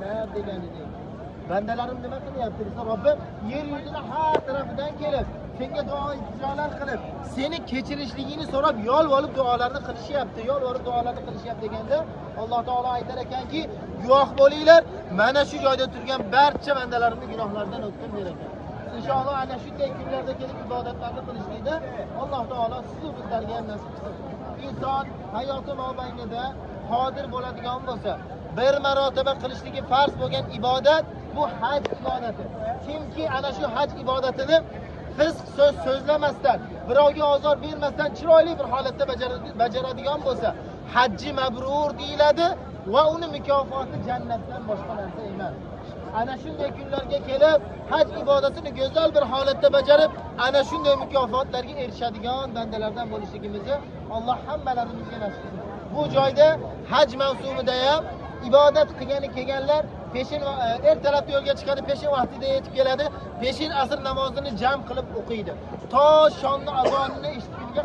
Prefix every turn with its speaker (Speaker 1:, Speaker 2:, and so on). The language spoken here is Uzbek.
Speaker 1: qilishlar deganidek. Bandalarim nima qilyapti desa, Robbim yer yuzini har tarafidan kelib, senga duo iltijolar qilib, seni kechirishligini so'rab yolvorib duolarni qilishyapti, yolvorib duolarni qilishyapti deganda Alloh taolo aytar ekanki, guvoh bo'linglar, mana shu joyda turgan barcha bandalarimning gunohlaridan o'tdim der ekan. İnşallah ana shunday kunlarda kelib ibodatlarni qilishlikda Alloh taolo siz bizlarga ham nasib qilsin. İnson hayoti mobaynida qodir bo'ladigan bo'lsa, bir marotaba qilishligi farz bo'lgan ibodat bu haj ibodati. Kimki ana shu haj ibodatini fisq so'z so'zlamasdan, birovga ozor bermasdan chiroyli bir holatda bajaradigan bo'lsa, hajji mabrur deyiladi va uni mukofoti jannatdan boshqa narsa emas. Ana shunday kunlarga kelib, haj ibodatini go'zal bir holatda bajarib, ana shunday mukofotlarga erishadigan bandalardan bo'lishligimizni Alloh hammalarimizga nasib qilsin. Bu joyda haj mavsumida ham ibodat qilgani kelganlar peshin ertalab yo'lga chiqadi, peshin vaqtida yetib keladi, peshin asr namozini jam qilib o'qiydi. To shonni azonini eshitgunga